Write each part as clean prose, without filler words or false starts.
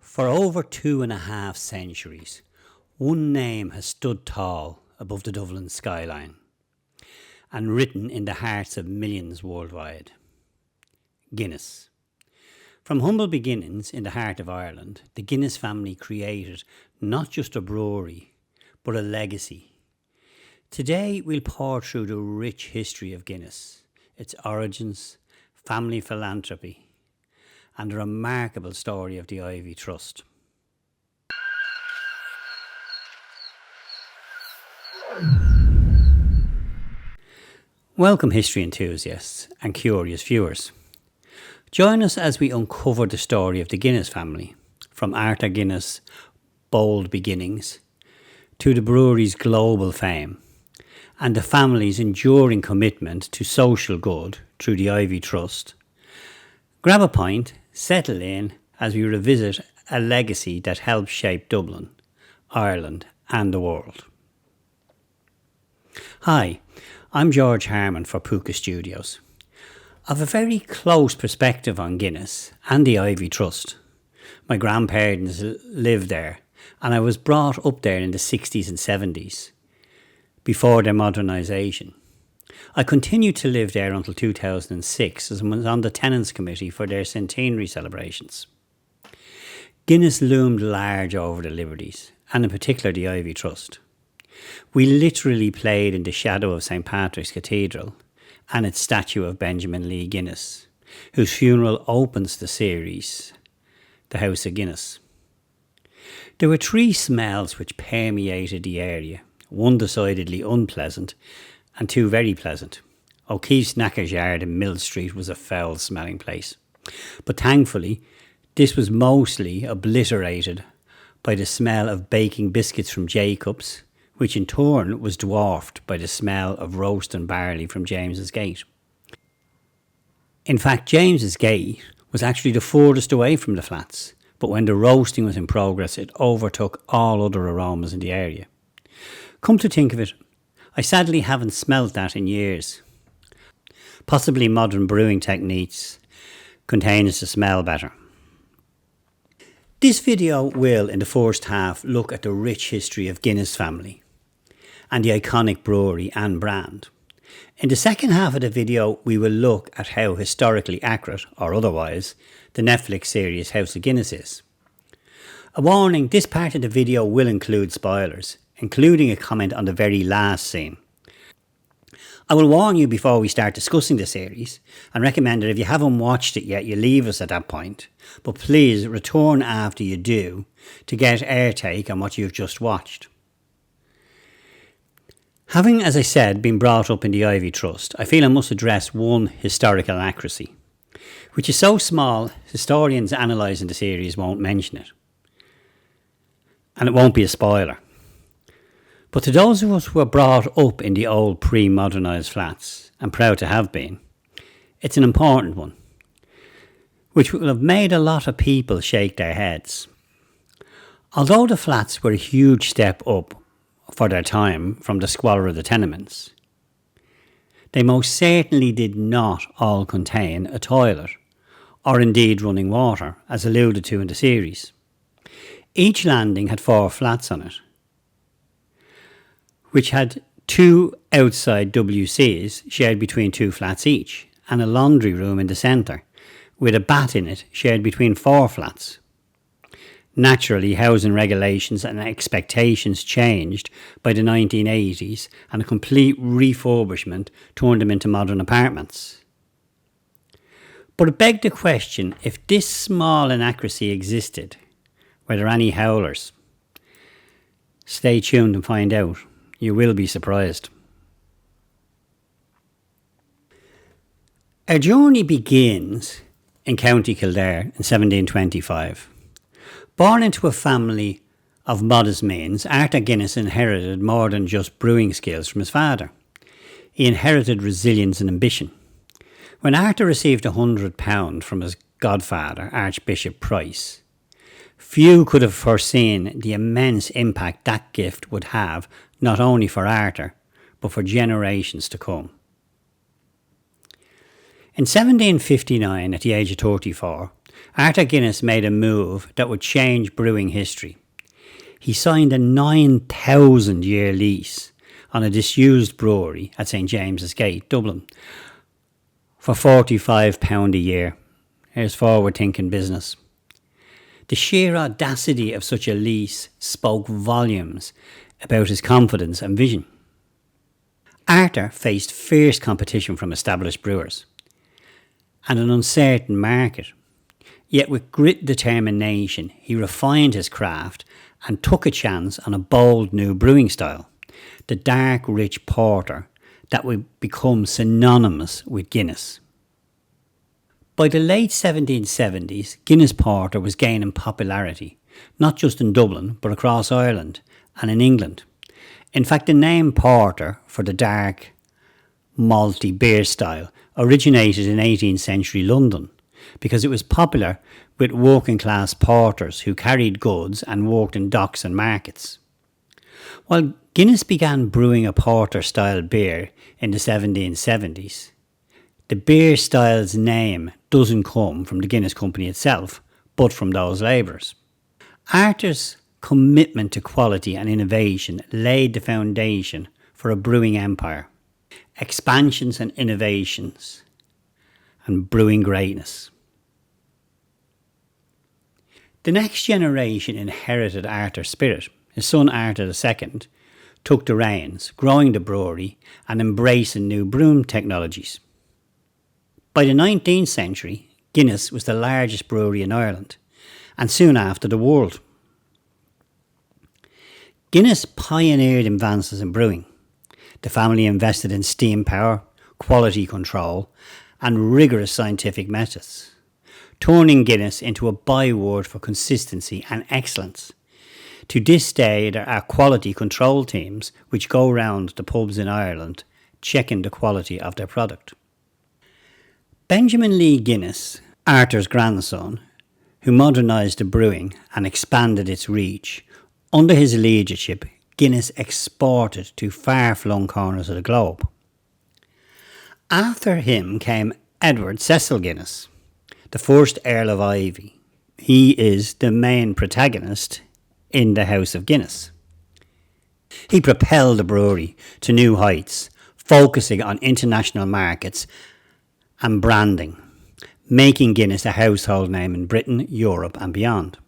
For over 2.5 centuries, one name has stood tall above the Dublin skyline and written in the hearts of millions worldwide. Guinness. From humble beginnings in the heart of Ireland, the Guinness family created not just a brewery, but a legacy. Today we'll pour through the rich history of Guinness, its origins, family philanthropy, and the remarkable story of the Ivy Trust. Welcome history enthusiasts and curious viewers. Join us as we uncover the story of the Guinness family, from Arthur Guinness' bold beginnings to the brewery's global fame, and the family's enduring commitment to social good through the Ivy Trust. Grab a pint, settle in as we revisit a legacy that helped shape Dublin, Ireland and the world. Hi, I'm George Harman for Puka Studios. I've a very close perspective on Guinness and the Ivy Trust. My grandparents lived there and I was brought up there in the 60s and 70s, before their modernisation. I continued to live there until 2006 as I was on the Tenants Committee for their centenary celebrations. Guinness loomed large over the Liberties, and in particular the Ivy Trust. We literally played in the shadow of St Patrick's Cathedral and its statue of Benjamin Lee Guinness, whose funeral opens the series, the House of Guinness. There were three smells which permeated the area, one decidedly unpleasant and two very pleasant. O'Keefe's Knacker's Yard in Mill Street was a foul-smelling place. But thankfully, this was mostly obliterated by the smell of baking biscuits from Jacob's, which in turn was dwarfed by the smell of roasting barley from James's Gate. In fact, James's Gate was actually the furthest away from the flats, but when the roasting was in progress, it overtook all other aromas in the area. Come to think of it, I sadly haven't smelt that in years. Possibly modern brewing techniques contain us to smell better. This video will, in the first half, look at the rich history of Guinness family and the iconic brewery and brand. In the second half of the video, we will look at how historically accurate, or otherwise, the Netflix series House of Guinness is. A warning, this part of the video will include spoilers, including a comment on the very last scene. I will warn you before we start discussing the series and recommend that if you haven't watched it yet, you leave us at that point, but please return after you do to get our take on what you've just watched. Having, as I said, been brought up in the Ivy Trust, I feel I must address one historical inaccuracy, which is so small historians analysing the series won't mention it. And it won't be a spoiler. But to those of us who were brought up in the old pre-modernised flats, and proud to have been, it's an important one, which will have made a lot of people shake their heads. Although the flats were a huge step up for their time from the squalor of the tenements, they most certainly did not all contain a toilet, or indeed running water, as alluded to in the series. Each landing had 4 flats on it, which had 2 outside WCs shared between 2 flats each, and a laundry room in the centre, with a bath in it shared between 4 flats. Naturally, housing regulations and expectations changed by the 1980s, and a complete refurbishment turned them into modern apartments. But it begged the question, if this small inaccuracy existed, were there any howlers? Stay tuned and find out. You will be surprised. Our journey begins in County Kildare in 1725. Born into a family of modest means, Arthur Guinness inherited more than just brewing skills from his father. He inherited resilience and ambition. When Arthur received £100 from his godfather, Archbishop Price, few could have foreseen the immense impact that gift would have, not only for Arthur, but for generations to come. In 1759, at the age of 34, Arthur Guinness made a move that would change brewing history. He signed a 9,000-year lease on a disused brewery at St James's Gate, Dublin, for £45 a year. Here's forward-thinking business. The sheer audacity of such a lease spoke volumes about his confidence and vision. Arthur faced fierce competition from established brewers and an uncertain market. Yet with grit and determination, he refined his craft and took a chance on a bold new brewing style, the dark, rich porter that would become synonymous with Guinness. By the late 1770s, Guinness Porter was gaining popularity, not just in Dublin, but across Ireland and in England. In fact, the name porter for the dark, malty beer style originated in 18th century London because it was popular with working class porters who carried goods and worked in docks and markets. While Guinness began brewing a porter style beer in the 1770s, the beer style's name doesn't come from the Guinness Company itself, but from those labourers. Arthur's commitment to quality and innovation laid the foundation for a brewing empire, expansions and innovations, and brewing greatness. The next generation inherited Arthur's spirit. His son Arthur II took the reins, growing the brewery and embracing new brewing technologies. By the 19th century, Guinness was the largest brewery in Ireland, and soon after the world. Guinness pioneered advances in brewing. The family invested in steam power, quality control, and rigorous scientific methods, turning Guinness into a byword for consistency and excellence. To this day, there are quality control teams which go round the pubs in Ireland checking the quality of their product. Benjamin Lee Guinness, Arthur's grandson, who modernised the brewing and expanded its reach, under his leadership, Guinness exported to far-flung corners of the globe. After him came Edward Cecil Guinness, the first Earl of Ivy. He is the main protagonist in the House of Guinness. He propelled the brewery to new heights, focusing on international markets and branding, making Guinness a household name in Britain, Europe and beyond.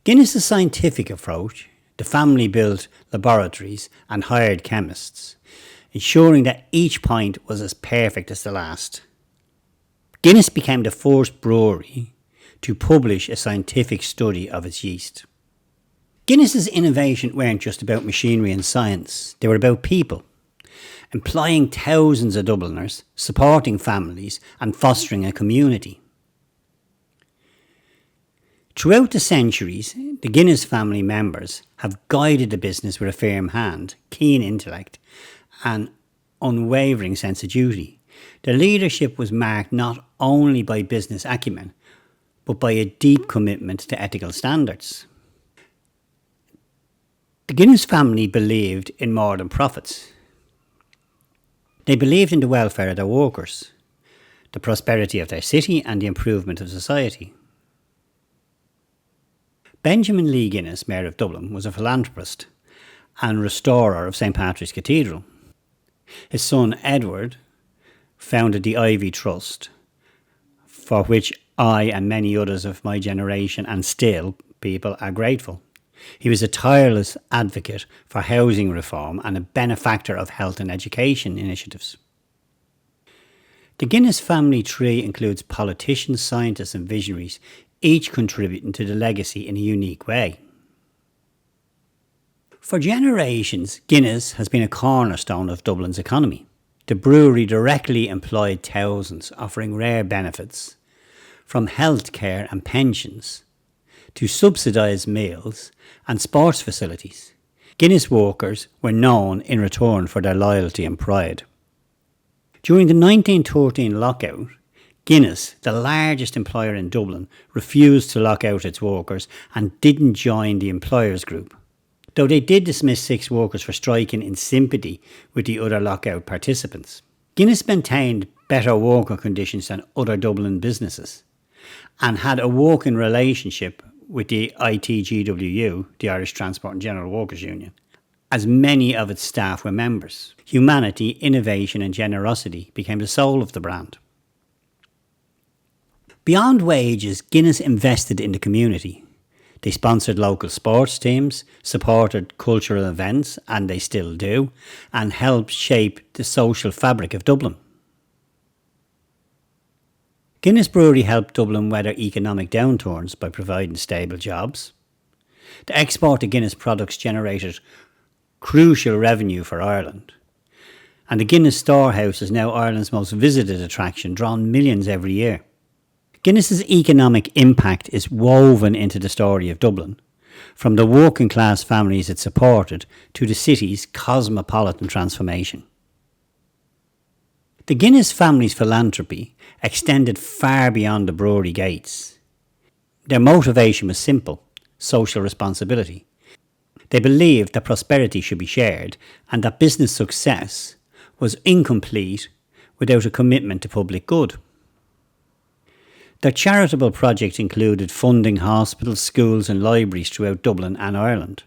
Guinness's scientific approach, the family built laboratories and hired chemists, ensuring that each pint was as perfect as the last. Guinness became the first brewery to publish a scientific study of its yeast. Guinness's innovation weren't just about machinery and science, they were about people, employing thousands of Dubliners, supporting families and fostering a community. Throughout the centuries, the Guinness family members have guided the business with a firm hand, keen intellect and unwavering sense of duty. Their leadership was marked not only by business acumen, but by a deep commitment to ethical standards. The Guinness family believed in more than profits. They believed in the welfare of their workers, the prosperity of their city and the improvement of society. Benjamin Lee Guinness, Mayor of Dublin, was a philanthropist and restorer of St Patrick's Cathedral. His son Edward founded the Ivy Trust, for which I and many others of my generation and still people are grateful. He was a tireless advocate for housing reform and a benefactor of health and education initiatives. The Guinness family tree includes politicians, scientists and visionaries, each contributing to the legacy in a unique way. For generations, Guinness has been a cornerstone of Dublin's economy. The brewery directly employed thousands, offering rare benefits, from health care and pensions to subsidised meals and sports facilities. Guinness workers were known in return for their loyalty and pride. During the 1913 lockout, Guinness, the largest employer in Dublin, refused to lock out its workers and didn't join the employers group, though they did dismiss 6 workers for striking in sympathy with the other lockout participants. Guinness maintained better worker conditions than other Dublin businesses and had a working relationship with the ITGWU, the Irish Transport and General Workers Union, as many of its staff were members. Humanity, innovation and generosity became the soul of the brand. Beyond wages, Guinness invested in the community. They sponsored local sports teams, supported cultural events, and they still do, and helped shape the social fabric of Dublin. Guinness Brewery helped Dublin weather economic downturns by providing stable jobs. The export of Guinness products generated crucial revenue for Ireland. And the Guinness Storehouse is now Ireland's most visited attraction, drawing millions every year. Guinness's economic impact is woven into the story of Dublin, from the working class families it supported to the city's cosmopolitan transformation. The Guinness family's philanthropy extended far beyond the brewery gates. Their motivation was simple: social responsibility. They believed that prosperity should be shared and that business success was incomplete without a commitment to public good. Their charitable projects included funding hospitals, schools and libraries throughout Dublin and Ireland,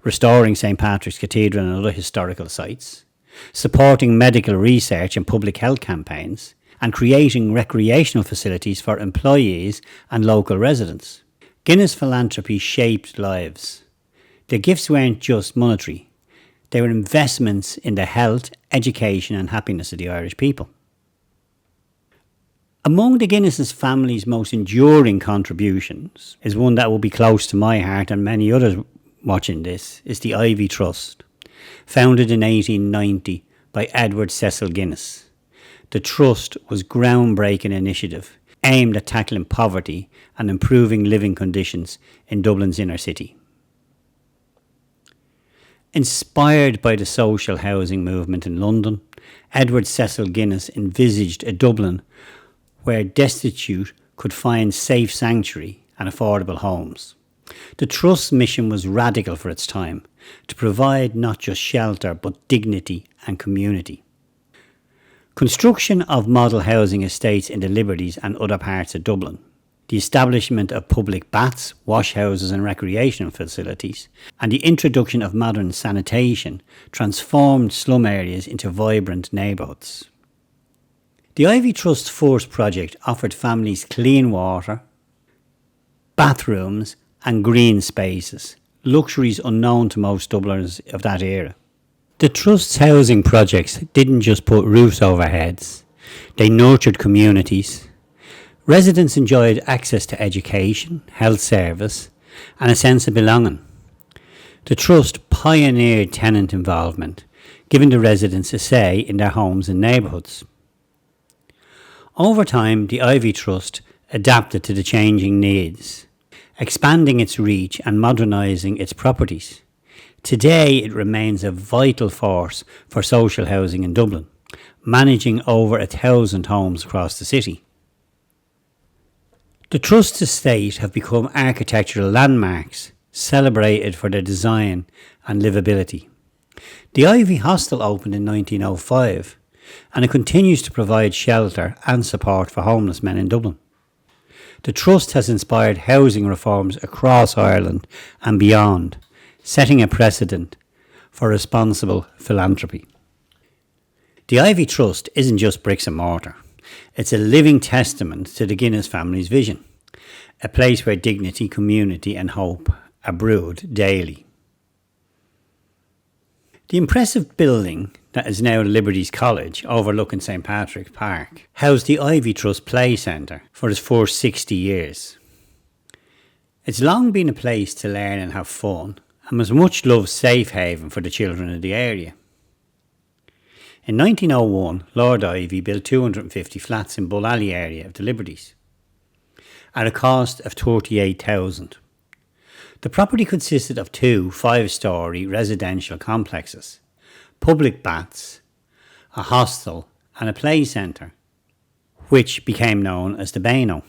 restoring St Patrick's Cathedral and other historical sites, supporting medical research and public health campaigns, and creating recreational facilities for employees and local residents. Guinness philanthropy shaped lives. Their gifts weren't just monetary, they were investments in the health, education and happiness of the Irish people. Among the Guinness family's most enduring contributions is one that will be close to my heart and many others watching this, is the Ivy Trust, founded in 1890 by Edward Cecil Guinness. The Trust was a groundbreaking initiative aimed at tackling poverty and improving living conditions in Dublin's inner city. Inspired by the social housing movement in London, Edward Cecil Guinness envisaged a Dublin where destitute could find safe sanctuary and affordable homes. The Trust's mission was radical for its time, to provide not just shelter but dignity and community. Construction of model housing estates in the Liberties and other parts of Dublin, the establishment of public baths, wash houses and recreational facilities, and the introduction of modern sanitation transformed slum areas into vibrant neighbourhoods. The Ivy Trust first project offered families clean water, bathrooms and green spaces, luxuries unknown to most Dubliners of that era. The Trust's housing projects didn't just put roofs over heads, they nurtured communities. Residents enjoyed access to education, health service and a sense of belonging. The Trust pioneered tenant involvement, giving the residents a say in their homes and neighbourhoods. Over time, the Ivy Trust adapted to the changing needs, expanding its reach and modernising its properties. Today, it remains a vital force for social housing in Dublin, managing over 1,000 homes across the city. The Trust's estate have become architectural landmarks, celebrated for their design and livability. The Ivy Hostel opened in 1905, and it continues to provide shelter and support for homeless men in Dublin. The Trust has inspired housing reforms across Ireland and beyond, setting a precedent for responsible philanthropy. The Ivy Trust isn't just bricks and mortar. It's a living testament to the Guinness family's vision, a place where dignity, community and hope are brewed daily. The impressive building that is now Liberties College, overlooking St Patrick's Park, housed the Ivy Trust Play Centre for its first 60 years. It's long been a place to learn and have fun, and was a much loved safe haven for the children of the area. In 1901, Lord Ivy built 250 flats in Bull Alley area of the Liberties, at a cost of $38,000. The property consisted of 2 5-storey residential complexes, public baths, a hostel and a play centre, which became known as the Beano.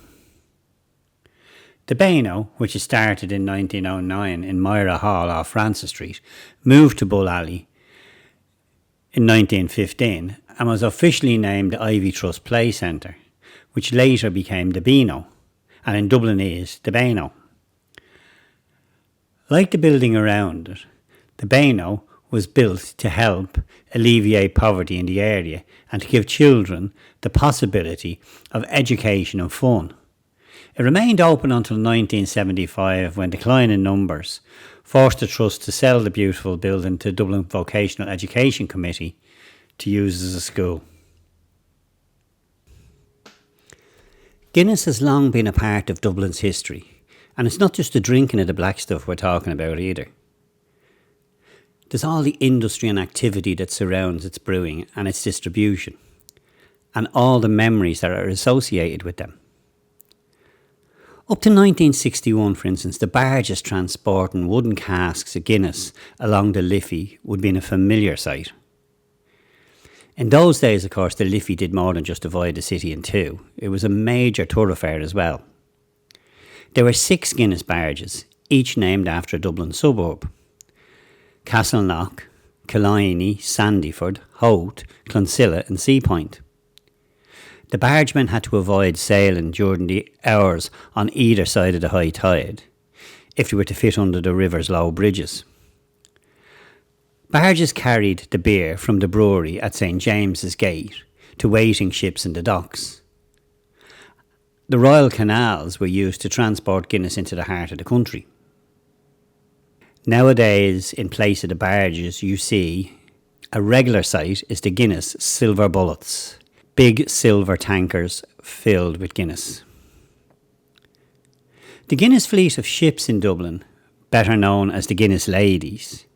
The Beano, which was started in 1909 in Myra Hall off Francis Street, moved to Bull Alley in 1915 and was officially named the Ivy Trust Play Centre, which later became the Beano, and in Dublinese, the Beano. Like the building around it, the Beano was built to help alleviate poverty in the area and to give children the possibility of education and fun. It remained open until 1975, when decline in numbers forced the Trust to sell the beautiful building to Dublin Vocational Education Committee to use as a school. Guinness has long been a part of Dublin's history, and it's not just the drinking of the black stuff we're talking about either. There's all the industry and activity that surrounds its brewing and its distribution, and all the memories that are associated with them. Up to 1961, for instance, the barges transporting wooden casks of Guinness along the Liffey would be a familiar sight. In those days, of course, the Liffey did more than just divide the city in two. It was a major thoroughfare as well. There were 6 Guinness barges, each named after a Dublin suburb: Castleknock, Killiney, Sandyford, Howth, Clonsilla and Seapoint. The bargemen had to avoid sailing during the hours on either side of the high tide, if they were to fit under the river's low bridges. Barges carried the beer from the brewery at St James's Gate to waiting ships in the docks. The Royal Canals were used to transport Guinness into the heart of the country. Nowadays, in place of the barges, you see a regular sight is the Guinness silver bullets, big silver tankers filled with Guinness. The Guinness fleet of ships in Dublin, better known as the Guinness Ladies,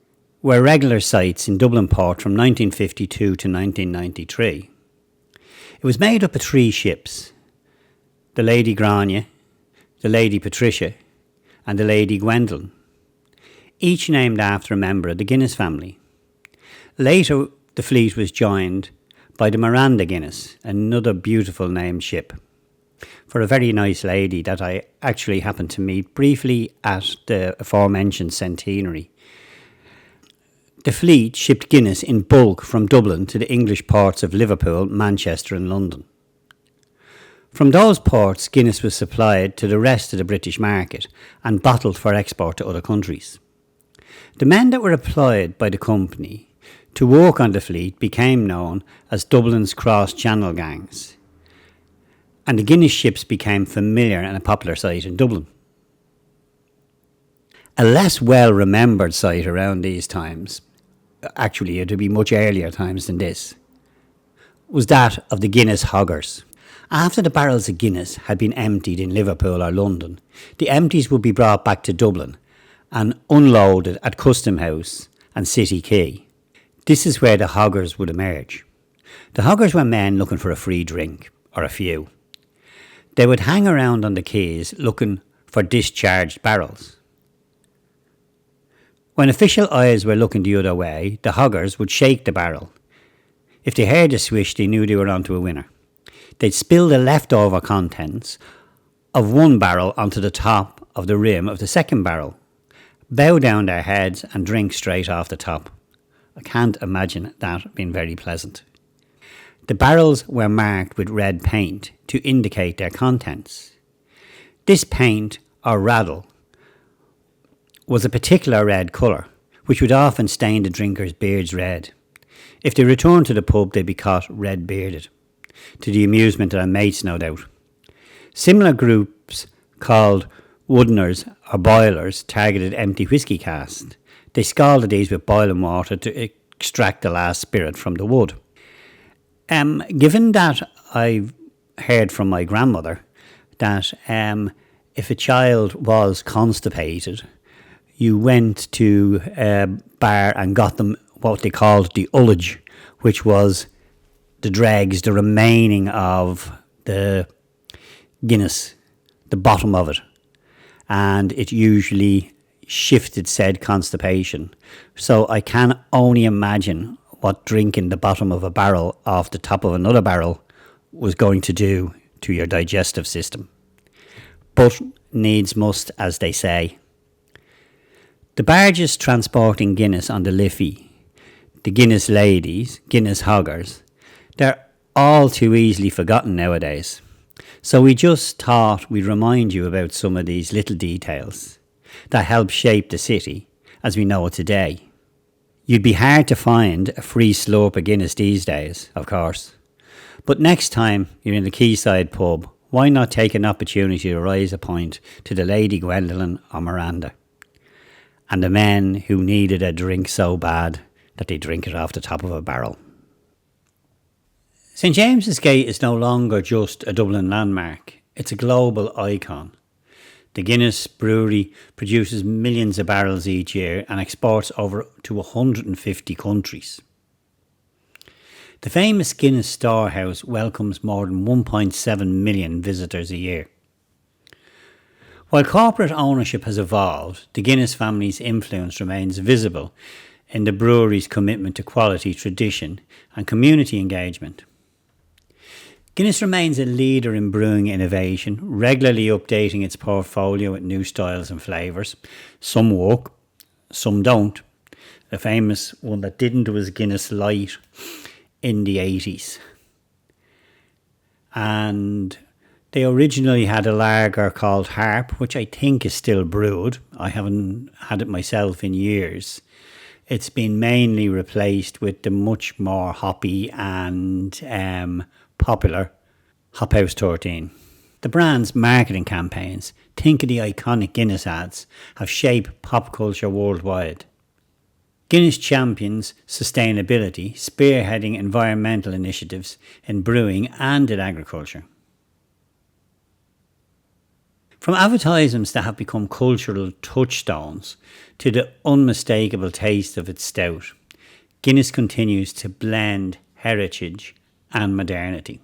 were regular sights in Dublin port from 1952 to 1993. It was made up of 3 ships: the Lady Grania, the Lady Patricia and the Lady Gwendolen, each named after a member of the Guinness family. Later, the fleet was joined by the Miranda Guinness, another beautiful named ship, for a very nice lady that I actually happened to meet briefly at the aforementioned centenary. The fleet shipped Guinness in bulk from Dublin to the English ports of Liverpool, Manchester and London. From those ports, Guinness was supplied to the rest of the British market and bottled for export to other countries. The men that were employed by the company to work on the fleet became known as Dublin's cross-channel gangs, and the Guinness ships became familiar and a popular sight in Dublin. A less well-remembered sight around these times, actually it would be much earlier times than this, was that of the Guinness hoggers. After the barrels of Guinness had been emptied in Liverpool or London, the empties would be brought back to Dublin and unloaded at Custom House and City Quay. This is where the hoggers would emerge. The hoggers were men looking for a free drink, or a few. They would hang around on the quays looking for discharged barrels. When official eyes were looking the other way, the hoggers would shake the barrel. If they heard a swish, they knew they were onto a winner. They'd spill the leftover contents of one barrel onto the top of the rim of the second barrel, bow down their heads and drink straight off the top. I can't imagine that being very pleasant. The barrels were marked with red paint to indicate their contents. This paint, or raddle, was a particular red colour, which would often stain the drinkers' beards red. If they returned to the pub, they'd be caught red-bearded, to the amusement of their mates, no doubt. Similar groups called woodeners or boilers targeted empty whisky casks. They scalded these with boiling water to extract the last spirit from the wood. Given that I've heard from my grandmother that if a child was constipated, you went to a bar and got them what they called the ullage, which was the dregs, the remaining of the Guinness, the bottom of it. And it usually shifted said constipation. So I can only imagine what drinking the bottom of a barrel off the top of another barrel was going to do to your digestive system. But needs must, as they say. The barges transporting Guinness on the Liffey the Guinness ladies, Guinness hoggers, they're all too easily forgotten nowadays. So we just thought we'd remind you about some of these little details that help shape the city as we know it today. You'd be hard to find a free slurp of Guinness these days, of course. But next time you're in the Quayside pub, why not take an opportunity to raise a pint to the Lady Gwendolyn or Miranda, and the men who needed a drink so bad that they drink it off the top of a barrel. St James's Gate is no longer just a Dublin landmark, it's a global icon. The Guinness Brewery produces millions of barrels each year and exports over to 150 countries. The famous Guinness storehouse welcomes more than 1.7 million visitors a year. While corporate ownership has evolved, the Guinness family's influence remains visible in the brewery's commitment to quality, tradition and community engagement. Guinness remains a leader in brewing innovation, regularly updating its portfolio with new styles and flavours. Some work, some don't. The famous one that didn't was Guinness Light in the 80s. And they originally had a lager called Harp, which I think is still brewed. I haven't had it myself in years. It's been mainly replaced with the much more hoppy and popular Hop House 13. The brand's marketing campaigns, think of the iconic Guinness ads, have shaped pop culture worldwide. Guinness champions sustainability, spearheading environmental initiatives in brewing and in agriculture. From advertisements that have become cultural touchstones to the unmistakable taste of its stout, Guinness continues to blend heritage and modernity.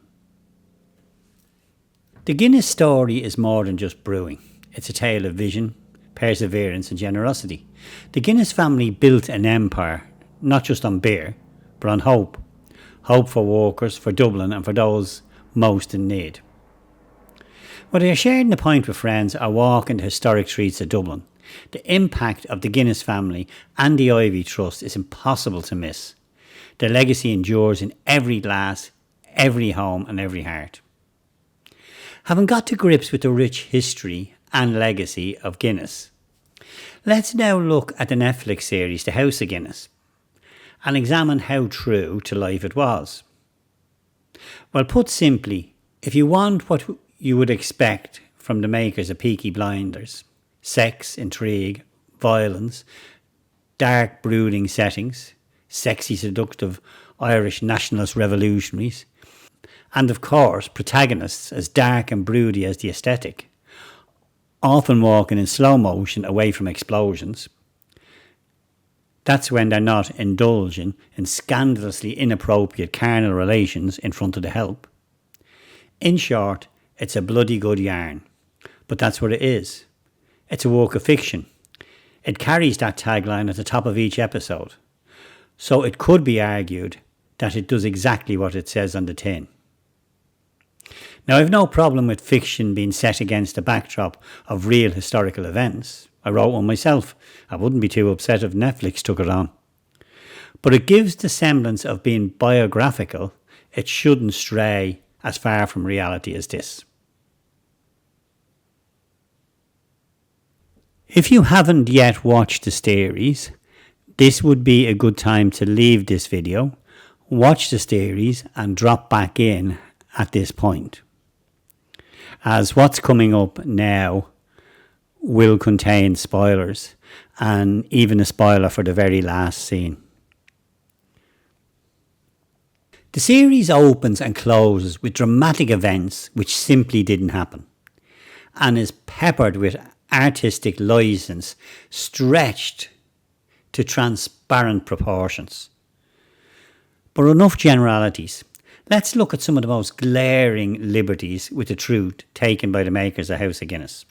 The Guinness story is more than just brewing. It's a tale of vision, perseverance and generosity. The Guinness family built an empire, not just on beer, but on hope. Hope for workers, for Dublin and for those most in need. Whether you're sharing a pint with friends or walking the historic streets of Dublin, the impact of the Guinness family and the Ivy Trust is impossible to miss. Their legacy endures in every glass, every home and every heart. Having got to grips with the rich history and legacy of Guinness, let's now look at the Netflix series The House of Guinness and examine how true to life it was. Well, put simply, if you want what you would expect from the makers of Peaky Blinders, sex, intrigue, violence, dark brooding settings, sexy seductive Irish nationalist revolutionaries, and of course protagonists as dark and broody as the aesthetic, often walking in slow motion away from explosions. That's when they're not indulging in scandalously inappropriate carnal relations in front of the help. In short, it's a bloody good yarn, but that's what it is. It's a work of fiction. It carries that tagline at the top of each episode, so it could be argued that it does exactly what it says on the tin. Now, I've no problem with fiction being set against a backdrop of real historical events. I wrote one myself. I wouldn't be too upset if Netflix took it on. But it gives the semblance of being biographical. It shouldn't stray as far from reality as this. If you haven't yet watched the series, this would be a good time to leave this video, watch the series and drop back in at this point, as what's coming up now will contain spoilers and even a spoiler for the very last scene. The series opens and closes with dramatic events which simply didn't happen and is peppered with artistic license stretched to transparent proportions. But enough generalities. Let's look at some of the most glaring liberties with the truth taken by the makers of House of Guinness.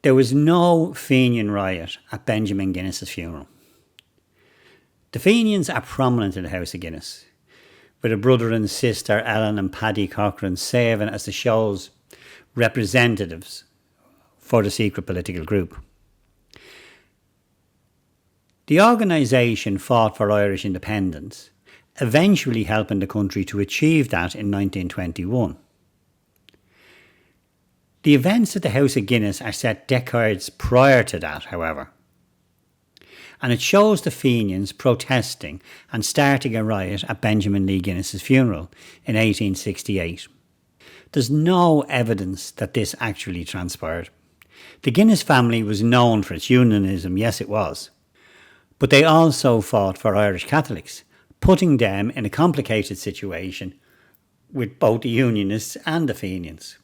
There was no Fenian riot at Benjamin Guinness's funeral. The Fenians are prominent in the House of Guinness, with a brother and sister, Ellen and Paddy Cochrane, serving as the show's representatives for the secret political group. The organisation fought for Irish independence, eventually helping the country to achieve that in 1921. The events at the House of Guinness are set decades prior to that, however, and it shows the Fenians protesting and starting a riot at Benjamin Lee Guinness's funeral in 1868. There's no evidence that this actually transpired. The Guinness family was known for its unionism, yes it was, but they also fought for Irish Catholics, putting them in a complicated situation with both the Unionists and the Fenians.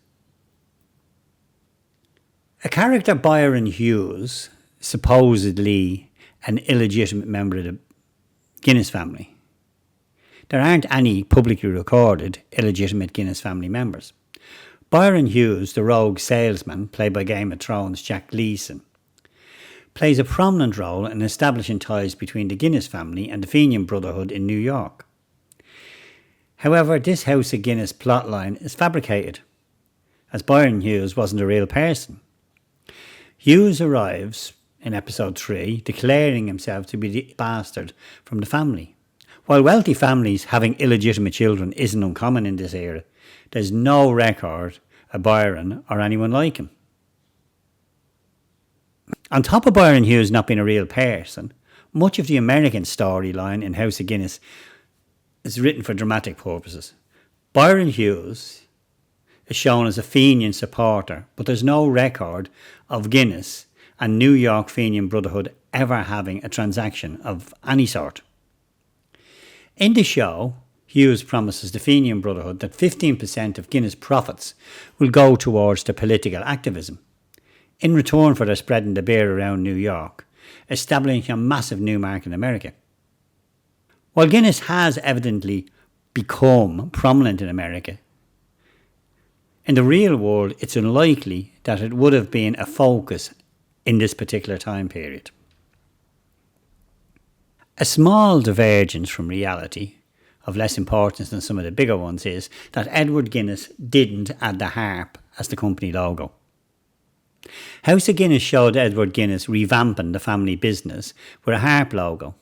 A character, Byron Hughes, supposedly an illegitimate member of the Guinness family. There aren't any publicly recorded illegitimate Guinness family members. Byron Hughes, the rogue salesman, played by Game of Thrones Jack Lease, plays a prominent role in establishing ties between the Guinness family and the Fenian Brotherhood in New York. However, this House of Guinness plotline is fabricated, as Byron Hughes wasn't a real person. Hughes arrives in episode 3 declaring himself to be the bastard from the family. While wealthy families having illegitimate children isn't uncommon in this era, there's no record of Byron or anyone like him. On top of Byron Hughes not being a real person, much of the American storyline in House of Guinness is written for dramatic purposes. Byron Hughes is shown as a Fenian supporter, but there's no record of Guinness and New York Fenian Brotherhood ever having a transaction of any sort. In the show, Hughes promises the Fenian Brotherhood that 15% of Guinness profits will go towards their political activism, in return for their spreading the beer around New York, establishing a massive new market in America. While Guinness has evidently become prominent in America, in the real world it's unlikely that it would have been a focus in this particular time period. A small divergence from reality, of less importance than some of the bigger ones, is that Edward Guinness didn't add the harp as the company logo. House of Guinness showed Edward Guinness revamping the family business with a harp logo,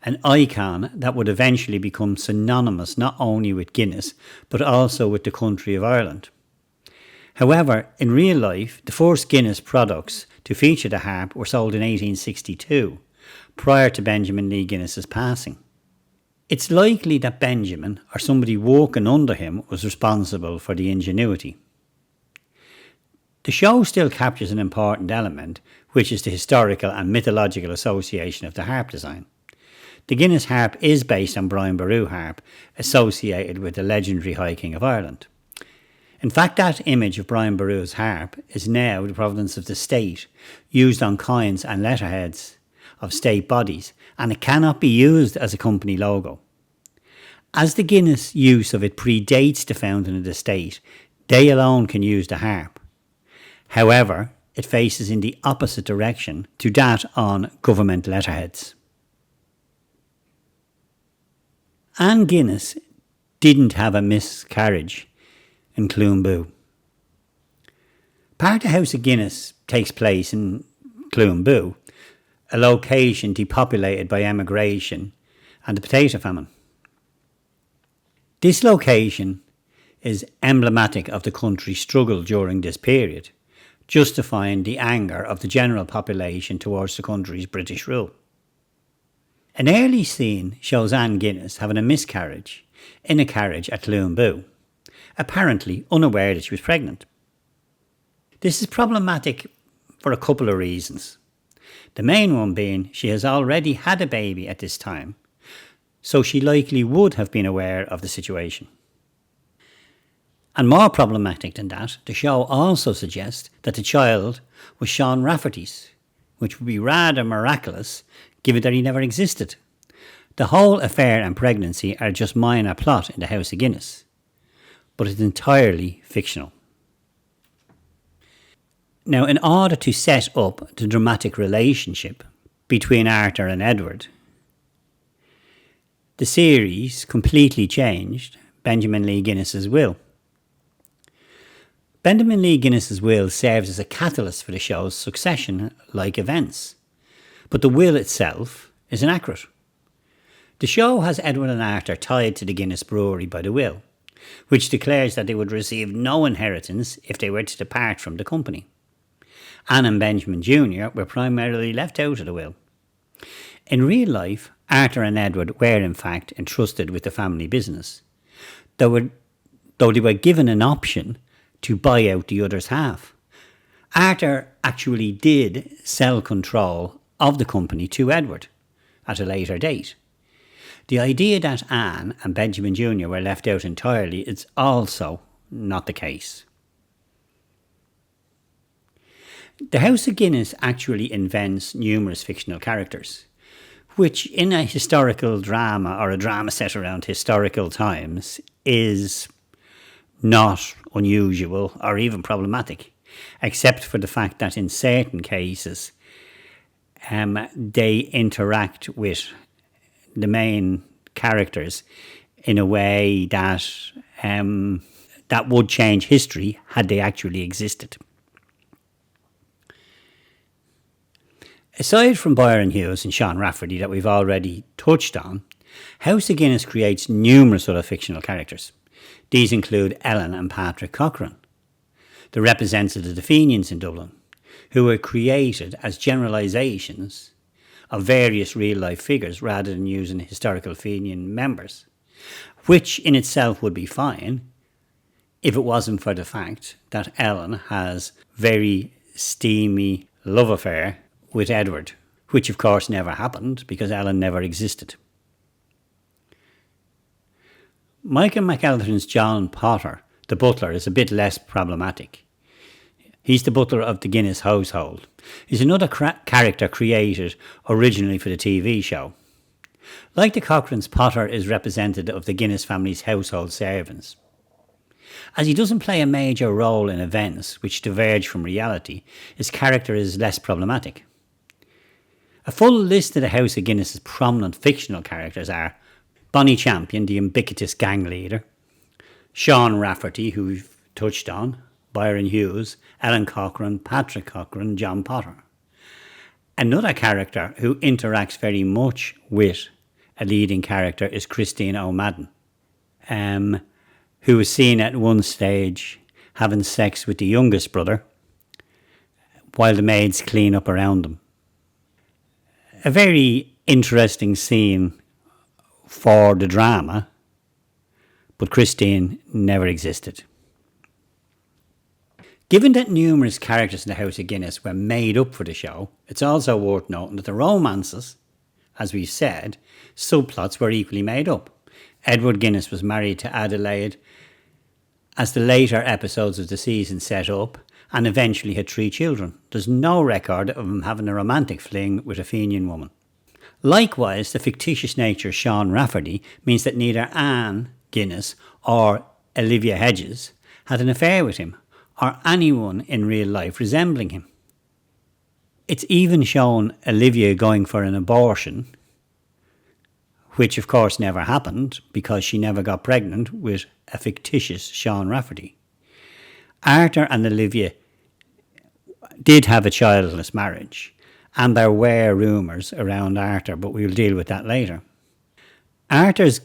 an icon that would eventually become synonymous not only with Guinness but also with the country of Ireland. However, in real life, the first Guinness products to feature the harp were sold in 1862, prior to Benjamin Lee Guinness's passing. It's likely that Benjamin, or somebody working under him, was responsible for the ingenuity. The show still captures an important element, which is the historical and mythological association of the harp design. The Guinness harp is based on Brian Boru harp, associated with the legendary High King of Ireland. In fact, that image of Brian Boru's harp is now the provenance of the state, used on coins and letterheads of state bodies, and it cannot be used as a company logo. As the Guinness use of it predates the founding of the state, they alone can use the harp. However, it faces in the opposite direction to that on government letterheads. Anne Guinness didn't have a miscarriage in Cloonboo. Part of House of Guinness takes place in Cloonboo, a location depopulated by emigration and the potato famine. This location is emblematic of the country's struggle during this period, justifying the anger of the general population towards the country's British rule. An early scene shows Anne Guinness having a miscarriage in a carriage at Cloonboo, apparently unaware that she was pregnant. This is problematic for a couple of reasons. The main one being she has already had a baby at this time, so she likely would have been aware of the situation. And more problematic than that, the show also suggests that the child was Sean Rafferty's, which would be rather miraculous given that he never existed. The whole affair and pregnancy are just minor plot in the House of Guinness, but it's entirely fictional. Now, in order to set up the dramatic relationship between Arthur and Edward, the series completely changed Benjamin Lee Guinness's will. Benjamin Lee Guinness's will serves as a catalyst for the show's succession-like events, but the will itself is inaccurate. The show has Edward and Arthur tied to the Guinness Brewery by the will, which declares that they would receive no inheritance if they were to depart from the company. Anne and Benjamin Jr. were primarily left out of the will. In real life, Arthur and Edward were in fact entrusted with the family business, though they were given an option to buy out the other's half. Arthur actually did sell control of the company to Edward at a later date. The idea that Anne and Benjamin Jr. were left out entirely is also not the case. The House of Guinness actually invents numerous fictional characters, which in a historical drama or a drama set around historical times is not unusual or even problematic, except for the fact that in certain cases they interact with the main characters in a way that that would change history had they actually existed. Aside from Byron Hughes and Sean Rafferty that we've already touched on, House of Guinness creates numerous other fictional characters. These include Ellen and Patrick Cochrane, the representatives of the Fenians in Dublin, who were created as generalisations of various real-life figures rather than using historical Fenian members, which in itself would be fine if it wasn't for the fact that Ellen has very steamy love affair with Edward, which of course never happened because Ellen never existed. Michael McElhatton's John Potter, the butler, is a bit less problematic. He's the butler of the Guinness household. He's another character created originally for the TV show. Like the Cochranes, Potter is representative of the Guinness family's household servants. As he doesn't play a major role in events which diverge from reality, his character is less problematic. A full list of the House of Guinness's prominent fictional characters are Bonnie Champion, the ubiquitous gang leader, Sean Rafferty, who we've touched on, Byron Hughes, Ellen Cochrane, Patrick Cochrane, John Potter. Another character who interacts very much with a leading character is Christine O'Madden, who is seen at one stage having sex with the youngest brother while the maids clean up around them. A very interesting scene for the drama, but Christine never existed. Given that numerous characters in the House of Guinness were made up for the show, it's also worth noting that the romances, as we've said, subplots were equally made up. Edward Guinness was married to Adelaide, as the later episodes of the season set up, and eventually had 3 children. There's no record of him having a romantic fling with a Fenian woman. Likewise, the fictitious nature of Sean Rafferty means that neither Anne Guinness or Olivia Hedges had an affair with him, or anyone in real life resembling him. It's even shown Olivia going for an abortion, which of course never happened because she never got pregnant with a fictitious Sean Rafferty. Arthur and Olivia did have a childless marriage, and there were rumours around Arthur, but we'll deal with that later. Arthur's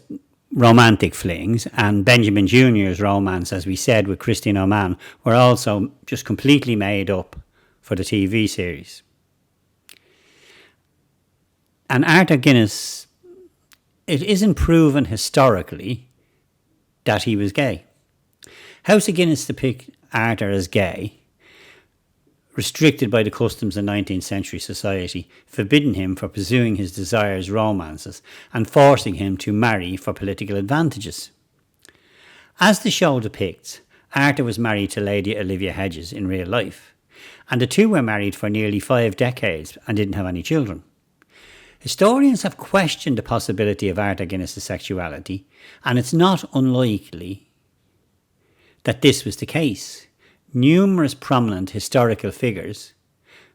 romantic flings and Benjamin Jr.'s romance, as we said, with Christine O'Mann, were also just completely made up for the TV series. And Arthur Guinness, it isn't proven historically that he was gay. House of Guinness depict Arthur as gay, restricted by the customs of 19th century society, forbidding him for pursuing his desires, romances, and forcing him to marry for political advantages. As the show depicts, Arthur was married to Lady Olivia Hedges in real life, and the two were married for nearly 5 decades and didn't have any children. Historians have questioned the possibility of Arthur Guinness's sexuality, and it's not unlikely that this was the case. Numerous prominent historical figures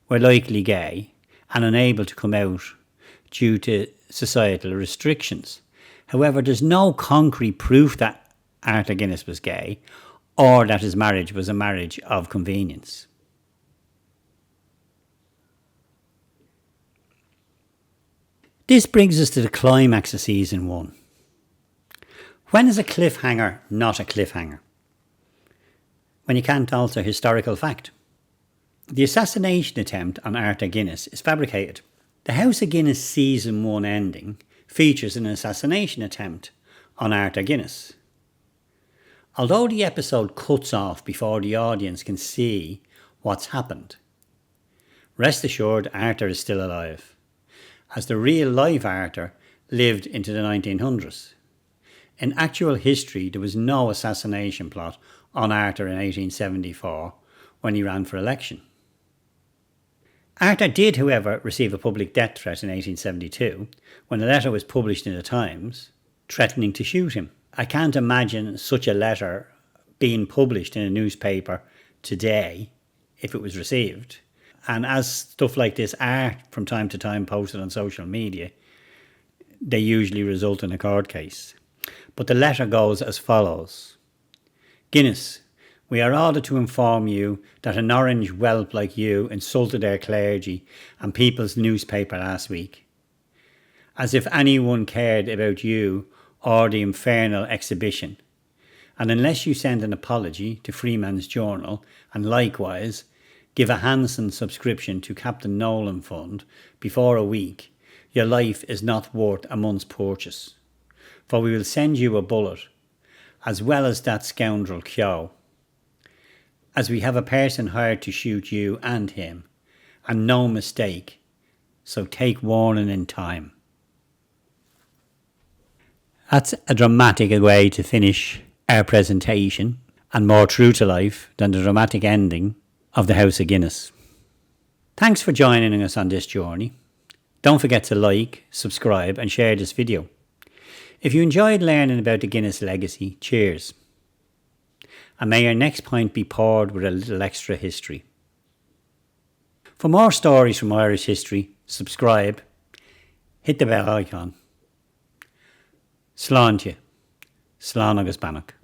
were likely gay and unable to come out due to societal restrictions. However, there's no concrete proof that Arthur Guinness was gay or that his marriage was a marriage of convenience. This brings us to the climax of season 1. When is a cliffhanger not a cliffhanger? When you can't alter historical fact. The assassination attempt on Arthur Guinness is fabricated. The House of Guinness season 1 ending features an assassination attempt on Arthur Guinness. Although the episode cuts off before the audience can see what's happened, rest assured Arthur is still alive, as the real life Arthur lived into the 1900s. In actual history, there was no assassination plot on Arthur in 1874 when he ran for election. Arthur did, however, receive a public death threat in 1872 when a letter was published in the Times threatening to shoot him. I can't imagine such a letter being published in a newspaper today if it was received. And as stuff like this are from time to time posted on social media, they usually result in a court case. But the letter goes as follows. Guinness, we are ordered to inform you that an orange whelp like you insulted our clergy and people's newspaper last week. As if anyone cared about you or the infernal exhibition. And unless you send an apology to Freeman's Journal and likewise give a handsome subscription to Captain Nolan Fund before a week, your life is not worth a month's purchase. For we will send you a bullet, as well as that scoundrel Kyo, as we have a person hired to shoot you and him, and no mistake, so take warning in time. That's a dramatic way to finish our presentation, and more true to life than the dramatic ending of the House of Guinness. Thanks for joining us on this journey. Don't forget to like, subscribe and share this video. If you enjoyed learning about the Guinness legacy, cheers. And may your next pint be poured with a little extra history. For more stories from Irish history, subscribe, hit the bell icon. Slán to you. Slán agus Bannock.